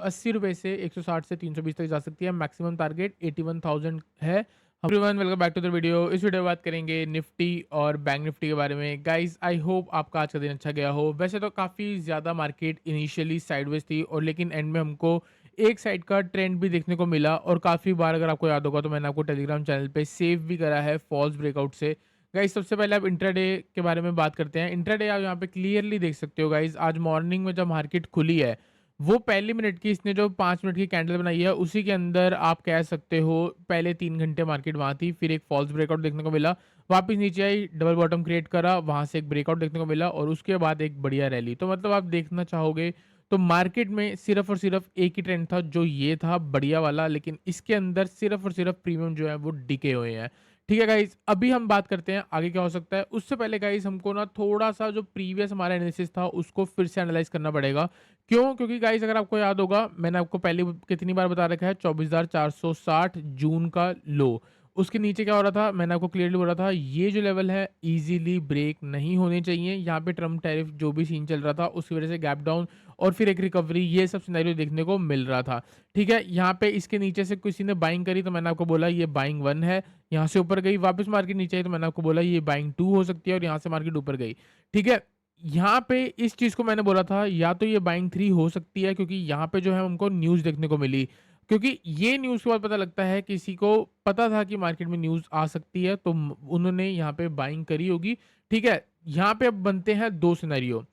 80 रुपए से 160 से 320 तक जा सकती है। मैक्सिमम टारगेट 81,000 है। Everyone welcome back to the video. इस वीडियो में बात करेंगे निफ्टी और बैंक निफ्टी के बारे में। गाइस आई होप आपका आज का दिन अच्छा गया हो। वैसे तो काफ़ी ज़्यादा मार्केट इनिशियली साइडवेज थी और लेकिन एंड में हमको एक साइड का ट्रेंड भी देखने को मिला और काफ़ी बार अगर आपको याद होगा तो मैंने आपको टेलीग्राम चैनल पे सेव भी करा है फॉल्स ब्रेकआउट से। गाइस सबसे पहले आप इंट्राडे के बारे में बात करते हैं। इंट्राडे आप यहाँ पे क्लियरली देख सकते हो गाइस, आज मॉर्निंग में जब मार्केट खुली है वो पहली मिनट की इसने जो 5 मिनट की कैंडल बनाई है उसी के अंदर आप कह सकते हो पहले 3 घंटे मार्केट वहाँ थी, फिर एक फॉल्स ब्रेकआउट देखने को मिला, वापस नीचे आई, डबल बॉटम क्रिएट करा, वहाँ से एक ब्रेकआउट देखने को मिला और उसके बाद एक बढ़िया रैली। तो मतलब आप देखना चाहोगे तो मार्केट में सिर्फ और सिर्फ एक ही ट्रेंड था जो ये था बढ़िया वाला, लेकिन इसके अंदर सिर्फ और सिर्फ प्रीमियम जो है वो डिके हुए हैं। ठीक है गाइस, अभी हम बात करते हैं आगे क्या हो सकता है। उससे पहले गाइस हमको ना थोड़ा सा जो प्रीवियस हमारा एनालिसिस था उसको फिर से एनालाइज करना पड़ेगा। क्यों? क्योंकि गाइस अगर आपको याद होगा मैंने आपको पहले कितनी बार बता रखा है 24,460 जून का लो, उसके नीचे क्या हो रहा था मैंने आपको क्लियरली बोला था ये जो लेवल है इजीली ब्रेक नहीं होने चाहिए। यहाँ पे ट्रम्प टैरिफ जो भी सीन चल रहा था उसकी वजह से गैप डाउन और फिर एक रिकवरी, ये सब सिनेरियो देखने को मिल रहा था। ठीक है, यहाँ पे इसके नीचे से किसी ने बाइंग करी तो मैंने आपको बोला ये बाइंग 1 है, यहाँ से ऊपर गई वापस मार्केट नीचे आई तो मैंने आपको बोला ये बाइंग 2 हो सकती है और यहाँ से मार्केट ऊपर गई। ठीक है, यहाँ पे इस चीज़ को मैंने बोला था या तो ये बाइंग 3 हो सकती है क्योंकि यहाँ पे जो है हमको न्यूज़ देखने को मिली, क्योंकि ये न्यूज़ के बाद पता लगता है किसी को पता था कि मार्केट में न्यूज़ आ सकती है तो उन्होंने यहाँ पे बाइंग करी होगी। ठीक है, यहाँ पे अब बनते हैं दो सिनेरियो।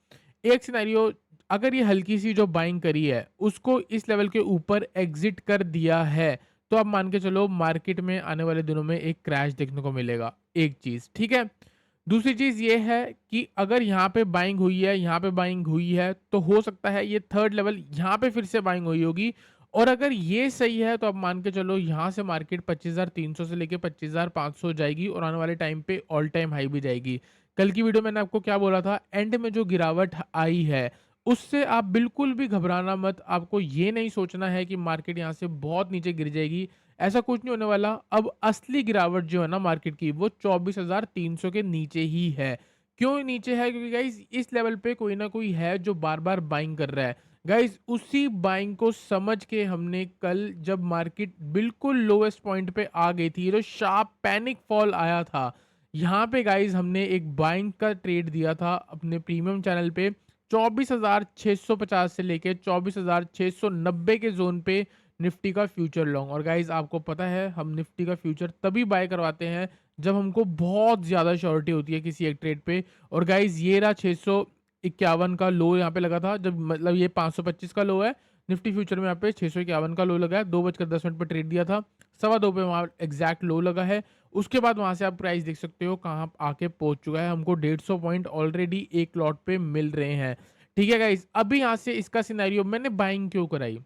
एक सिनेरियो, अगर ये हल्की सी जो बाइंग करी है उसको इस लेवल के ऊपर एग्जिट कर दिया है तो आप मान के चलो मार्केट में आने वाले दिनों में एक क्रैश देखने को मिलेगा, एक चीज़। ठीक है, दूसरी चीज़ ये है कि अगर यहाँ पे बाइंग हुई है, यहाँ पे बाइंग हुई है तो हो सकता है ये थर्ड लेवल यहाँ पे फिर से बाइंग हुई होगी और अगर ये सही है तो आप मान के चलो यहाँ से मार्केट 25,300 से लेके 25,500 जाएगी और आने वाले टाइम पे ऑल टाइम हाई भी जाएगी। कल की वीडियो मैंने आपको क्या बोला था, एंड में जो गिरावट आई है उससे आप बिल्कुल भी घबराना मत। आपको ये नहीं सोचना है कि मार्केट यहाँ से बहुत नीचे गिर जाएगी, ऐसा कुछ नहीं होने वाला। अब असली गिरावट जो है ना मार्केट की वो 24,300 के नीचे ही है। क्यों नीचे है? क्योंकि गाइस इस लेवल पे कोई ना कोई है जो बार बार बाइंग कर रहा है। गाइस उसी बाइंग को समझ के हमने कल जब मार्केट बिल्कुल लोएस्ट पॉइंट पे आ गई थी, जो शार्प पैनिक फॉल आया था, यहाँ पे गाइस हमने एक बाइंग का ट्रेड दिया था अपने प्रीमियम चैनल पे 24,650 से लेके 24,690 के जोन पे निफ्टी का फ्यूचर लॉन्ग। और गाइज आपको पता है हम निफ्टी का फ्यूचर तभी बाय करवाते हैं जब हमको बहुत ज़्यादा श्योरिटी होती है किसी एक ट्रेड पे। और गाइज ये रहा 651 का लो यहाँ पे लगा था, जब मतलब ये 525 का लो है निफ्टी फ्यूचर में, यहाँ पे 651 का लो लगा है। 2:10 पे ट्रेड दिया था, 2:15 पे वहाँ एग्जैक्ट लो लगा है। उसके बाद वहाँ से आप प्राइस देख सकते हो कहाँ आके पहुँच चुका है, हमको 150 पॉइंट ऑलरेडी एक लॉट पे मिल रहे हैं। ठीक है गाइज, अभी यहाँ से इसका सिनेरियो मैंने बाइंग क्यों कराई,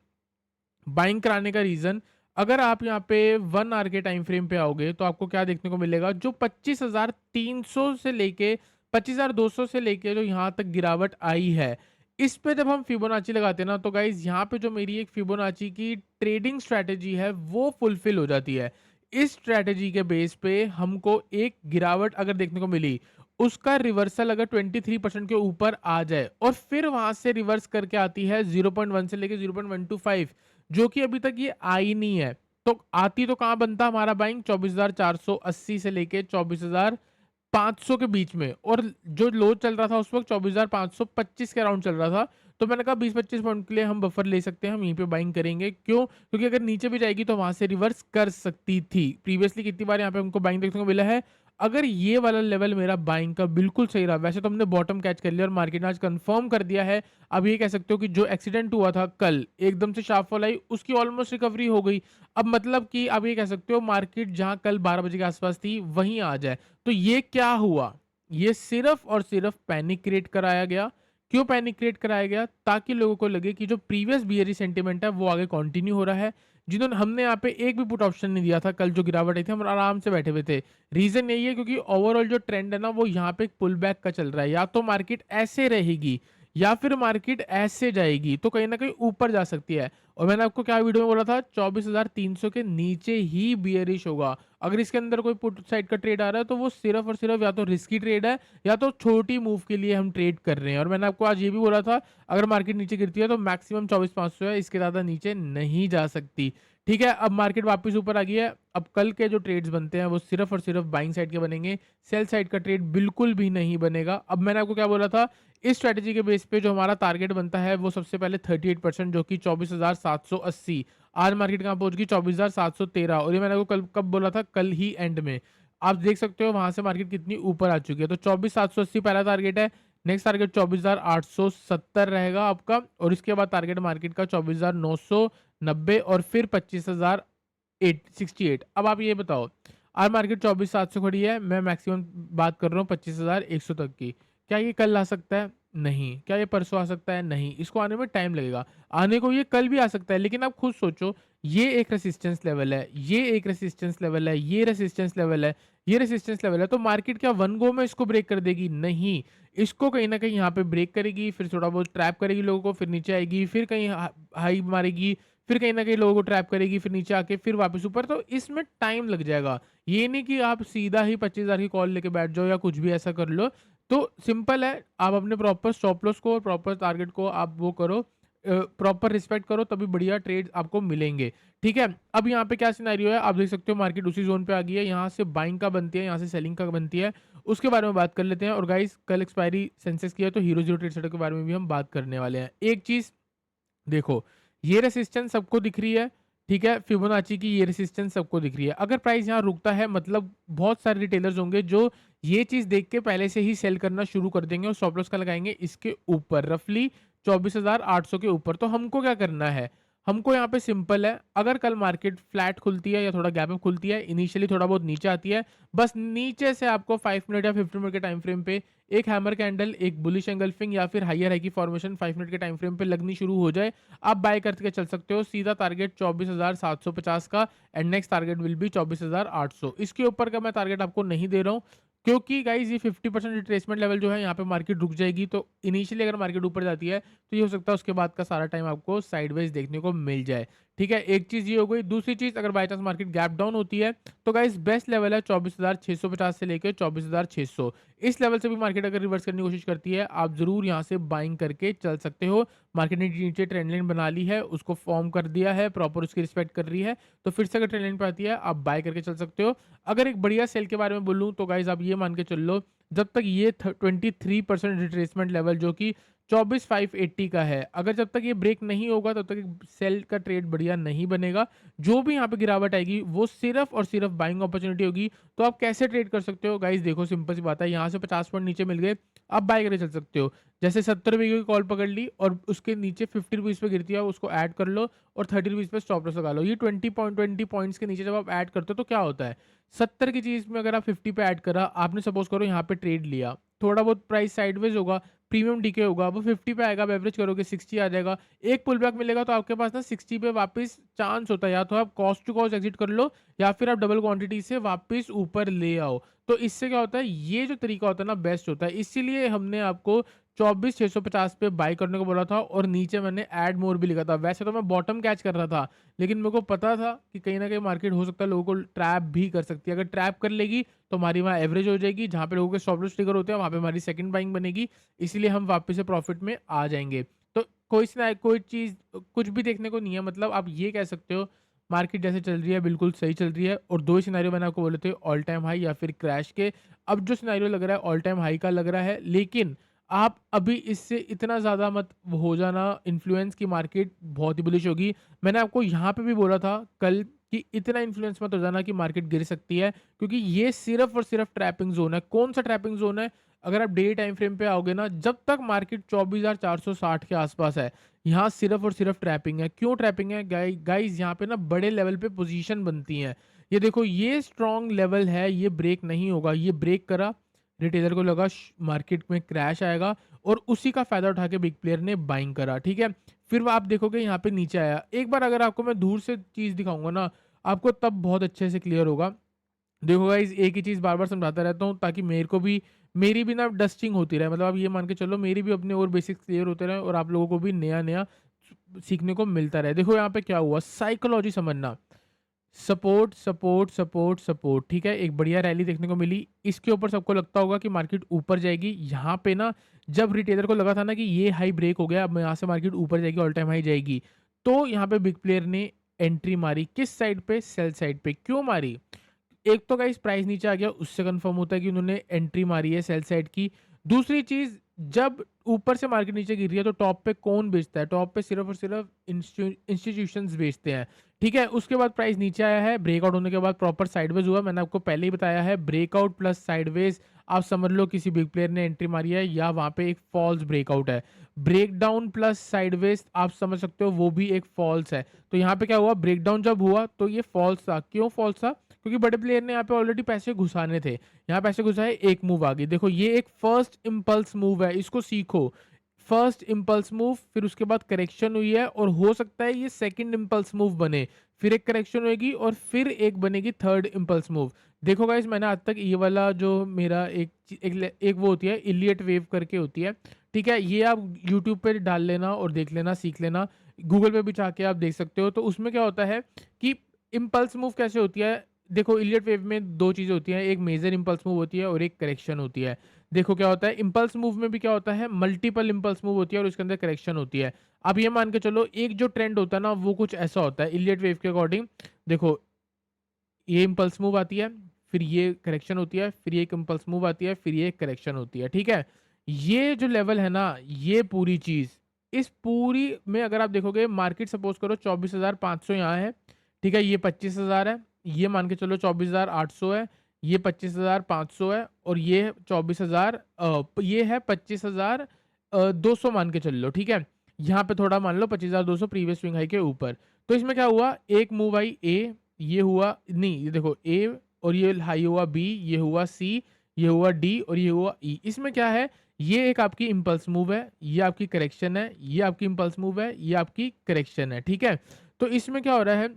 बाइंग कराने का रीजन, अगर आप यहाँ पे 1 आवर के टाइम फ्रेम पे आओगे तो आपको क्या देखने को मिलेगा, जो 25,300 से लेके 25,200 से लेके जो यहाँ तक गिरावट आई है, इस पे जब हम फिबोनाची लगाते हैं ना तो गाइज यहाँ पे जो मेरी एक फिबोनाची की ट्रेडिंग स्ट्रैटेजी है वो फुलफिल हो जाती है। इस स्ट्रैटेजी के बेस पे हमको एक गिरावट अगर देखने को मिली, उसका रिवर्सल अगर 23% के ऊपर आ जाए और फिर वहां से रिवर्स करके आती है 0.1 से लेके 0.125, जो कि अभी तक ये आई नहीं है, तो आती तो कहाँ बनता हमारा बाइंग 24,480 से लेके 24,500 के बीच में, और जो लो चल रहा था उस वक्त 24,525 के अराउंड चल रहा था। तो मैंने कहा 20-25 पॉइंट के लिए हम बफर ले सकते हैं, हम यहीं पे बाइंग करेंगे। क्यों? क्योंकि अगर नीचे भी जाएगी तो वहां से रिवर्स कर सकती थी। प्रीवियसली कितनी बार यहाँ पे हमको बाइंग देखने को मिला है। अगर ये वाला लेवल मेरा बाइंग का बिल्कुल सही रहा, वैसे तो हमने बॉटम कैच कर लिया और मार्केट ने आज कंफर्म कर दिया है। अब ये कह सकते हो कि जो एक्सीडेंट हुआ था कल, एकदम से शार्प फॉल आई, उसकी ऑलमोस्ट रिकवरी हो गई। अब मतलब कि अब ये कह सकते हो मार्केट जहां कल 12 बजे के आसपास थी वहीं आ जाए। तो ये क्या हुआ, ये सिर्फ और सिर्फ पैनिक क्रिएट कराया गया। क्यों पैनिक क्रिएट कराया गया? ताकि लोगों को लगे कि जो प्रीवियस बियरी सेंटीमेंट है वो आगे कंटिन्यू हो रहा है। जिन्होंने, हमने यहाँ पे एक भी पुट ऑप्शन नहीं दिया था कल जो गिरावट आई थी, हम आराम से बैठे हुए थे। रीजन यही है क्योंकि ओवरऑल जो ट्रेंड है ना वो यहाँ पे एक पुल बैक का चल रहा है, या तो मार्केट ऐसे रहेगी या फिर मार्केट ऐसे जाएगी तो कहीं ना कहीं ऊपर जा सकती है। और मैंने आपको क्या वीडियो में बोला था, 24,300 के नीचे ही बियरिश होगा। अगर इसके अंदर कोई पुट साइड का ट्रेड आ रहा है तो वो सिर्फ और सिर्फ या तो रिस्की ट्रेड है या तो छोटी मूव के लिए हम ट्रेड कर रहे हैं। और मैंने आपको आज ये भी बोला था, अगर मार्केट नीचे गिरती है तो मैक्सिमम 24,500 है, इसके ज़्यादा नीचे नहीं जा सकती। ठीक है, अब मार्केट वापस ऊपर आ गई है। अब कल के जो ट्रेड्स बनते हैं वो सिर्फ और सिर्फ बाइंग साइड के बनेंगे, सेल साइड का ट्रेड बिल्कुल भी नहीं बनेगा। अब मैंने आपको क्या बोला था, इस स्ट्रैटेजी के बेस पे जो हमारा टारगेट बनता है वो सबसे पहले 38% जो कि 24,780। आज मार्केट कहाँ पहुंच गई, 24,713। और ये मैंने आपको कल कब बोला था, कल ही एंड में। आप देख सकते हो वहां से मार्केट कितनी ऊपर आ चुकी है। तो 24,780 पहला टारगेट है। नेक्स्ट टारगेट 24,870 रहेगा आपका, और इसके बाद टारगेट मार्केट का 24,990 और फिर 25,868। अब आप ये बताओ, आज मार्केट 24,700 खड़ी है, मैं मैक्सिमम बात कर रहा हूँ 25,100 तक की। क्या ये कल आ सकता है? नहीं। क्या ये परसों आ सकता है? नहीं। इसको आने में टाइम लगेगा। आने को ये कल भी आ सकता है, लेकिन आप खुद सोचो, ये एक रेसिस्टेंस लेवल है, ये एक रेसिस्टेंस लेवल है, ये रेसिस्टेंस लेवल है, ये रेसिस्टेंस लेवल है। तो मार्केट क्या वन गो में इसको ब्रेक कर देगी? नहीं। इसको कहीं ना कहीं यहाँ पे ब्रेक करेगी, फिर थोड़ा बहुत ट्रैप करेगी लोगों को, फिर नीचे आएगी, फिर कहीं हाई मारेगी, फिर कहीं ना कहीं लोगों को ट्रैप करेगी, फिर नीचे आके फिर वापस ऊपर। तो इसमें टाइम लग जाएगा। ये नहीं कि आप सीधा ही 25,000 की कॉल लेके बैठ जाओ या कुछ भी ऐसा कर लो। तो सिंपल है, आप अपने प्रॉपर स्टॉप लॉस को और प्रॉपर टारगेट को आप वो करो, प्रॉपर रिस्पेक्ट करो, तभी बढ़िया ट्रेड आपको मिलेंगे। ठीक है, अब यहाँ पे क्या सिनेरियो है, आप देख सकते हो मार्केट उसी जोन पे आ गई है। यहाँ से बाइंग का बनती है, यहाँ से सेलिंग का बनती है। उसके बारे में बात कर लेते हैं। और गाइस, कल एक्सपायरी सेंसेक्स की है, तो हीरो जीरो ट्रेड सेटर के बारे में भी हम बात करने वाले हैं। एक चीज देखो, ये रेसिस्टेंस सबको दिख रही है। ठीक है, फिबोनाची की ये रेसिस्टेंस सबको दिख रही है। अगर प्राइस यहाँ रुकता है, मतलब बहुत सारे रिटेलर्स होंगे जो ये चीज देख के पहले से ही सेल करना शुरू कर देंगे और स्टॉप लॉस का लगाएंगे इसके ऊपर, रफली 24,800 के ऊपर। तो हमको क्या करना है, हमको यहाँ पे सिंपल है, अगर कल मार्केट फ्लैट खुलती है या थोड़ा गैप अप खुलती है, इनिशियली थोड़ा बहुत नीचे आती है, बस नीचे से आपको 5 मिनट या 15 मिनट के टाइम फ्रेम पे एक हैमर कैंडल, एक बुलिश एंगल्फिंग या फिर हायर हाई की फॉर्मेशन 5 मिनट के टाइम फ्रेम पे लगनी शुरू हो जाए, आप बाय करके चल सकते हो। सीधा टारगेट 24,750 का, and next target will be 24,800। इसके ऊपर का मैं टारगेट आपको नहीं दे रहा हूँ, क्योंकि गाइज ये 50% रिट्रेसमेंट लेवल जो है, यहाँ पे मार्केट रुक जाएगी। तो इनिशियली अगर मार्केट ऊपर जाती है तो ये हो सकता है उसके बाद का सारा टाइम आपको साइडवेज देखने को मिल जाए। ठीक है, एक चीज ये हो गई। दूसरी चीज, अगर by chance market gap down होती है तो गाइज बेस्ट लेवल है 24,650 से लेकर 24,600। इस लेवल से भी मार्केट अगर रिवर्स करने की कोशिश करती है, आप जरूर यहाँ से बाइंग करके चल सकते हो। मार्केट ने नीचे ट्रेंड लाइन बना ली है, उसको फॉर्म कर दिया है, प्रॉपर उसकी रिस्पेक्ट कर रही है, तो फिर से अगर ट्रेंड लाइन पे आती है आप बाय करके चल सकते हो। अगर एक बढ़िया सेल के बारे में बोलूँ तो गाइज आप ये मान के चल लो, जब तक ये 23% रिट्रेसमेंट लेवल जो कि 24,580 का है, अगर जब तक ये ब्रेक नहीं होगा तब तक सेल का ट्रेड बढ़िया नहीं बनेगा। जो भी यहाँ पे गिरावट आएगी वो सिर्फ और सिर्फ बाइंग अपॉर्चुनिटी होगी। तो आप कैसे ट्रेड कर सकते हो गाइस, देखो सिंपल सी बात है, यहाँ से 50 पॉइंट नीचे मिल गए, आप बाय करके चल सकते हो। जैसे 70 रुपये की कॉल पकड़ ली और उसके नीचे 50 रुपीज़ पे गिरती है, उसको ऐड कर लो और 30 रुपीज़ पे स्टॉप लॉस लगा लो। ये 20 पॉइंट्स के नीचे जब आप ऐड करते हो तो क्या होता है, 70 की चीज़ में अगर आप 50 पे ऐड करा, आपने सपोज करो यहाँ पे ट्रेड लिया, थोड़ा बहुत प्राइस साइडवेज होगा, प्रीमियम डीके होगा, वो 50 पे आएगा, आप एवरेज करोगे 60 आ जाएगा, एक पुल बैक मिलेगा, तो आपके पास ना 60 पे वापस चांस होता है, या तो आप कॉस्ट टू कॉस्ट एग्जिट कर लो या फिर आप डबल क्वांटिटी से वापस ऊपर ले आओ। तो इससे क्या होता है, ये जो तरीका होता है ना बेस्ट होता है। इसीलिए हमने आपको 24,650 पे बाय करने को बोला था और नीचे मैंने ऐड मोर भी लिखा था। वैसे तो मैं बॉटम कैच कर रहा था, लेकिन मेरे को पता था कि कहीं ना कहीं मार्केट हो सकता है लोगों को ट्रैप भी कर सकती है। अगर ट्रैप कर लेगी तो हमारी वहाँ एवरेज हो जाएगी, जहाँ पे लोगों के स्टॉप लॉस ट्रिगर होते हैं वहाँ पे हमारी सेकंड बाइंग बनेगी, इसीलिए हम वापस से प्रॉफिट में आ जाएंगे। तो कोई चीज़ कुछ भी देखने को नहीं है, मतलब आप ये कह सकते हो मार्केट जैसे चल रही है बिल्कुल सही चल रही है। और दो ही सिनेरियो मैंने आपको बोले थे, ऑल टाइम हाई या फिर क्रैश के। अब जो सिनेरियो लग रहा है ऑल टाइम हाई का लग रहा है, लेकिन आप अभी इससे इतना ज़्यादा मत हो जाना इन्फ्लुएंस की मार्केट बहुत ही बुलिश होगी। मैंने आपको यहाँ पे भी बोला था कल कि इतना इन्फ्लुएंस मत हो जाना कि मार्केट गिर सकती है, क्योंकि ये सिर्फ और सिर्फ ट्रैपिंग जोन है। कौन सा ट्रैपिंग जोन है, अगर आप डेली टाइम फ्रेम पे आओगे ना, जब तक मार्केट 24,460 के आसपास है, यहाँ सिर्फ और सिर्फ ट्रैपिंग है। क्यों ट्रैपिंग है गाइज, यहाँ पे ना बड़े लेवल पे पोजीशन बनती हैं। ये देखो, ये स्ट्रॉन्ग लेवल है, ये ब्रेक नहीं होगा। ये ब्रेक करा, रिटेलर को लगा मार्केट में क्रैश आएगा और उसी का फायदा उठा के बिग प्लेयर ने बाइंग करा। ठीक है, फिर आप देखोगे यहाँ पे नीचे आया। एक बार अगर आपको मैं दूर से चीज दिखाऊंगा ना, आपको तब बहुत अच्छे से क्लियर होगा। देखो गाइस, एक ही चीज़ बार-बार समझाता रहता हूँ ताकि मेरे को भी मेरी भी ना डस्टिंग होती रहे, मतलब आप ये मान के चलो मेरी भी अपने और बेसिक्स क्लियर होते रहे और आप लोगों को भी नया-नया सीखने को मिलता रहे। देखो यहाँ पे क्या हुआ, साइकोलॉजी समझना, सपोर्ट, सपोर्ट, सपोर्ट, सपोर्ट, ठीक है? एक बढ़िया रैली देखने को मिली। इसके ऊपर सबको लगता होगा कि मार्केट ऊपर जाएगी। यहाँ पे ना जब रिटेलर को लगा था ना कि ये हाई ब्रेक हो गया, अब यहाँ से मार्केट ऊपर जाएगी, ऑल टाइम हाई जाएगी। तो यहाँ पे बिग प्लेयर ने एंट्री मारी, किस साइड पे? सेल साइड पे। क्यों मारी? एक तो गाइस प्राइस नीचे आ गया, उससे कंफर्म होता है कि उन्होंने एंट्री मारी है सेल साइड की। दूसरी चीज़, जब ऊपर से मार्केट नीचे गिर रही है तो टॉप पे कौन बेचता है? टॉप पे सिर्फ और सिर्फ इंस्टीट्यूशंस बेचते हैं, ठीक है? उसके बाद प्राइस नीचे आया है, ब्रेकआउट होने के बाद प्रॉपर साइडवेज हुआ। मैंने आपको पहले ही बताया है, ब्रेकआउट प्लस साइडवेज आप समझ लो किसी बिग प्लेयर ने एंट्री मारी है या वहाँ पे एक फॉल्स ब्रेकआउट है। ब्रेकडाउन प्लस साइडवेज आप समझ सकते हो वो भी एक फॉल्स है। तो यहाँ पे क्या हुआ, ब्रेकडाउन जब हुआ तो ये फॉल्स था। क्यों फॉल्स था? क्योंकि बड़े प्लेयर ने यहाँ पे ऑलरेडी पैसे घुसाने थे। यहाँ पैसे घुसाए, एक मूव आ गई। देखो ये एक फर्स्ट इम्पल्स मूव है, इसको सीखो। फर्स्ट इम्पल्स मूव, फिर उसके बाद करेक्शन हुई है और हो सकता है ये सेकंड इम्पल्स मूव बने, फिर एक करेक्शन होगी और फिर एक बनेगी थर्ड इम्पल्स मूव। देखो गाइस, मैंने आज तक ये वाला जो मेरा एक वो होती है इलियट वेव करके होती है, ठीक है? ये आप यूट्यूब पे डाल लेना और देख लेना, सीख लेना। गूगल पे भी जाके आप देख सकते हो। तो उसमें क्या होता है कि इम्पल्स मूव कैसे होती है? देखो इलियट वेव में दो चीज़ें होती हैं, एक मेजर इम्पल्स मूव होती है और एक करेक्शन होती है। देखो क्या होता है, इम्पल्स मूव में भी क्या होता है, मल्टीपल इम्पल्स मूव होती है और उसके अंदर करेक्शन होती है। आप ये मान के चलो एक जो ट्रेंड होता है ना वो कुछ ऐसा होता है इलियट वेव के अकॉर्डिंग। देखो ये इम्पल्स मूव आती है, फिर ये करेक्शन होती है, फिर ये एक इम्पल्स मूव आती है, फिर ये एक करेक्शन होती है, ठीक है? ये जो लेवल है ना, ये पूरी चीज़, इस पूरी में अगर आप देखोगे मार्केट सपोज़ करो 24,500 यहाँ है, ठीक है? ये 25,000 है, ये मान के चलो 24,800 है, ये 25,500 है और ये 24,000 ये है 25,000 200 मान के चल लो, ठीक है? यहाँ पे थोड़ा मान लो 25,200 प्रीवियस स्विंग हाई के ऊपर। तो इसमें क्या हुआ, एक मूव आई ए, ये हुआ नहीं, ये देखो ए और ये हाई हुआ बी, ये हुआ सी, ये हुआ डी और ये हुआ ई। इसमें क्या है, ये एक आपकी इम्पल्स मूव है, ये आपकी करेक्शन है, ये आपकी इम्पल्स मूव है, ये आपकी करेक्शन है, ठीक है? तो इसमें क्या हो रहा है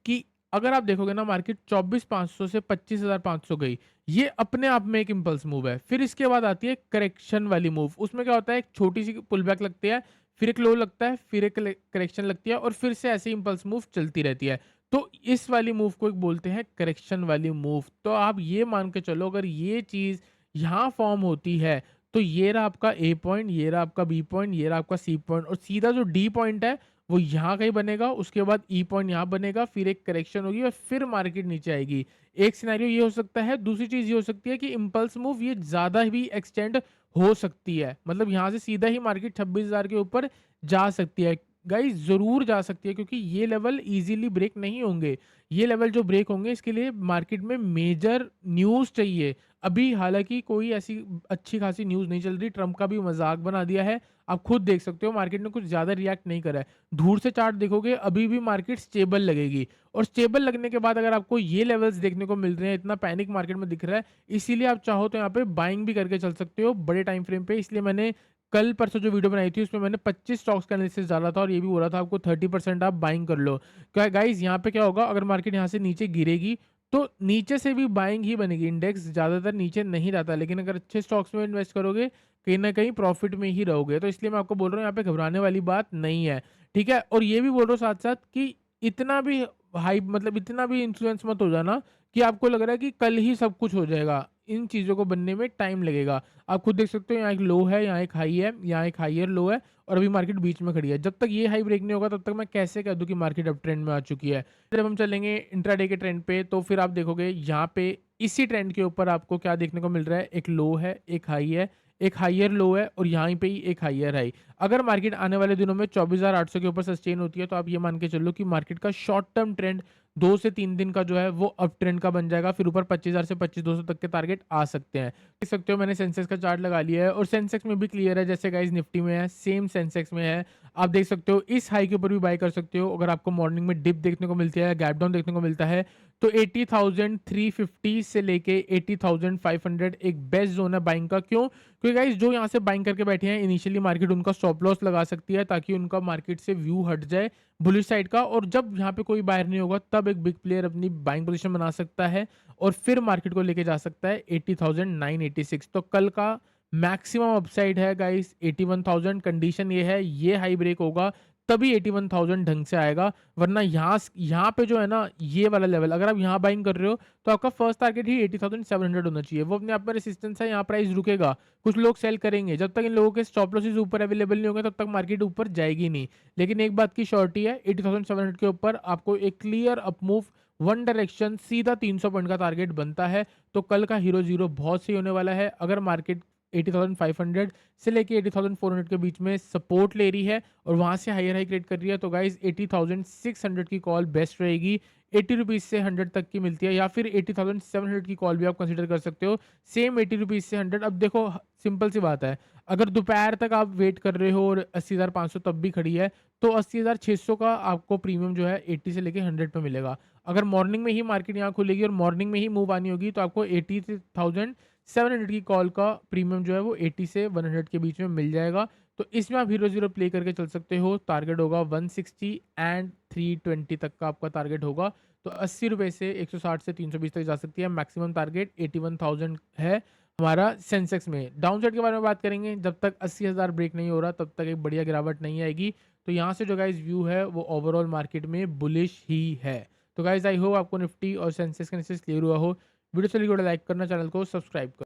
कि अगर आप देखोगे ना मार्केट 24,500 से 25,500 गई, ये अपने आप में एक इम्पल्स मूव है। फिर इसके बाद आती है करेक्शन वाली मूव, उसमें क्या होता है, एक छोटी सी पुल बैक लगती है, फिर एक लो लगता है, फिर एक करेक्शन लगती है और फिर से ऐसे इम्पल्स मूव चलती रहती है। तो इस वाली मूव को एक बोलते हैं करेक्शन वाली मूव। तो आप ये मान के चलो अगर ये चीज़ यहाँ फॉर्म होती है तो ये रहा आपका ए पॉइंट, ये रहा आपका बी पॉइंट, ये रहा आपका सी पॉइंट और सीधा जो डी पॉइंट है वो यहाँ कहीं बनेगा, उसके बाद ई पॉइंट यहाँ बनेगा, फिर एक करेक्शन होगी और फिर मार्केट नीचे आएगी। एक सिनेरियो ये हो सकता है, दूसरी चीज़ ये हो सकती है कि इम्पल्स मूव ये ज़्यादा भी एक्सटेंड हो सकती है, मतलब यहाँ से सीधा ही मार्केट 26,000 के ऊपर जा सकती है। गाइस ज़रूर जा सकती है क्योंकि ये लेवल ईज़िली ब्रेक नहीं होंगे। ये लेवल जो ब्रेक होंगे इसके लिए मार्केट में मेजर न्यूज़ चाहिए। अभी हालाँकि कोई ऐसी अच्छी खासी न्यूज़ नहीं चल रही, ट्रम्प का भी मज़ाक बना दिया है। आप खुद देख सकते हो मार्केट ने कुछ ज़्यादा रिएक्ट नहीं करा है। दूर से चार्ट देखोगे अभी भी मार्केट स्टेबल लगेगी और स्टेबल लगने के बाद अगर आपको ये लेवल्स देखने को मिल रहे हैं, इतना पैनिक मार्केट में दिख रहा है, इसीलिए आप चाहो तो यहाँ पे बाइंग भी करके चल सकते हो बड़े टाइम फ्रेम पे। इसलिए मैंने कल परसों जो वीडियो बनाई थी उसमें मैंने 25 स्टॉक्स का एनालिसिस डाला था और ये भी बोला था आपको 30% आप बाइंग कर लो। क्या गाइस, यहाँ पे क्या होगा, अगर मार्केट यहाँ से नीचे गिरेगी तो नीचे से भी बाइंग ही बनेगी। इंडेक्स ज़्यादातर नीचे नहीं रहता, लेकिन अगर अच्छे स्टॉक्स में इन्वेस्ट करोगे कहीं न कहीं प्रॉफिट में ही रहोगे। तो इसलिए मैं आपको बोल रहा हूँ यहाँ पे घबराने वाली बात नहीं है, ठीक है? और ये भी बोल रहा हूँ साथ-साथ कि इतना भी हाइप, मतलब इतना भी इन्फ्लुएंस मत हो जाना कि आपको लग रहा है कि कल ही सब कुछ हो जाएगा। इन चीज़ों को बनने में टाइम लगेगा। आप खुद देख सकते हो यहाँ एक लो है, यहाँ एक हाई है, यहाँ एक हायर लो है और अभी मार्केट बीच में खड़ी है। जब तक ये हाई ब्रेक नहीं होगा तब तक मैं कैसे कह दूँ कि मार्केट अब ट्रेंड में आ चुकी है। जब हम चलेंगे इंट्राडे के ट्रेंड पे तो फिर आप देखोगे यहाँ पे इसी ट्रेंड के ऊपर आपको क्या देखने को मिल रहा है, एक लो है, एक हाई है, एक हायर लो है और यहाँ पे ही एक हायर हाई। अगर मार्केट आने वाले दिनों में 24,800 के ऊपर सस्टेन होती है तो आप ये मान के चलो कि मार्केट का शॉर्ट टर्म ट्रेंड 2 से 3 दिन का जो है वो अप ट्रेंड का बन जाएगा, फिर ऊपर 25,000 से 25,200 तक के टारगेट आ सकते हैं। देख सकते हो मैंने सेंसेक्स का चार्ट लगा लिया है और सेंसेक्स में भी क्लियर है, जैसे गाइस निफ्टी में है सेम सेंसेक्स में है। आप देख सकते हो इस हाई के ऊपर भी बाय कर सकते हो। अगर आपको मॉर्निंग में डिप देखने को मिलती है, गैप डाउन देखने को मिलता है तो 80,350 से लेके 80,500 एक बेस्ट जोन है बाइंग का। क्यों? क्योंकि गाइस जो यहाँ से बाइंग करके बैठे हैं इनिशियली मार्केट उनका स्टॉप लॉस लगा सकती है ताकि उनका मार्केट से व्यू हट जाए बुलिश साइड का, और जब यहाँ पे कोई बायर नहीं होगा तब एक बिग प्लेयर अपनी बाइंग पोजीशन बना सकता है और फिर मार्केट को लेके जा सकता है 80,986। तो कल का मैक्सिमम अपसाइड है गाइस 81,000। कंडीशन ये है, ये हाई ब्रेक होगा तभी 81,000 ढंग से आएगा, वरना यहाँ पे जो है ना ये वाला लेवल, अगर आप यहाँ बाइंग कर रहे हो तो आपका फर्स्ट टारगेट ही 80,700 होना चाहिए। वो अपने आप में रेसिस्टेंस है, यहाँ प्राइस रुकेगा, कुछ लोग सेल करेंगे। जब तक इन लोगों के स्टॉप लॉसेस ऊपर अवेलेबल नहीं होंगे तब तक मार्केट ऊपर जाएगी नहीं। लेकिन एक बात की श्योरिटी है, 80,700 के ऊपर आपको एक क्लियर अपमूव वन डायरेक्शन सीधा 300 पॉइंट का टारगेट बनता है। तो कल का हीरो जीरो बहुत सही होने वाला है। अगर मार्केट 80,500 से लेके 80,400 के बीच में सपोर्ट ले रही है और वहां से हायर हाई क्रिएट कर रही है तो गाइज 80,600 की कॉल बेस्ट रहेगी। 80 रुपीज़ से 100 तक की मिलती है, या फिर 80,700 की कॉल भी आप कंसीडर कर सकते हो। सेम 80 रुपीज़ से 100। अब देखो सिंपल सी बात है, अगर दोपहर तक आप वेट कर रहे हो और 80,500 तब भी खड़ी है तो 80,600 का आपको प्रीमियम जो है 80 से लेके 100 पे मिलेगा। अगर मॉर्निंग में ही मार्केट यहाँ खुलेगी और मॉर्निंग में ही मूव आनी होगी तो आपको 80,700 की कॉल का प्रीमियम जो है वो 80 से 100 के बीच में मिल जाएगा। तो इसमें आप हीरो जीरो प्ले करके चल सकते हो। टारगेट होगा 160 एंड 320 तक का आपका टारगेट होगा। तो 80 रुपये से 160 से 320 तक जा सकती है। मैक्सिमम टारगेट 81,000 है हमारा सेंसेक्स में। डाउन साइड के बारे में बात करेंगे, जब तक 80,000 ब्रेक नहीं हो रहा तब तक एक बढ़िया गिरावट नहीं आएगी। तो यहाँ से जो गाइज व्यू है वो ओवरऑल मार्केट में बुलिश ही है। तो गाइज आई होप आपको निफ्टी और सेंसेक्स का एनालिसिस क्लियर हुआ हो। वीडियो चलिए लाइक करना, चैनल को सब्सक्राइब कर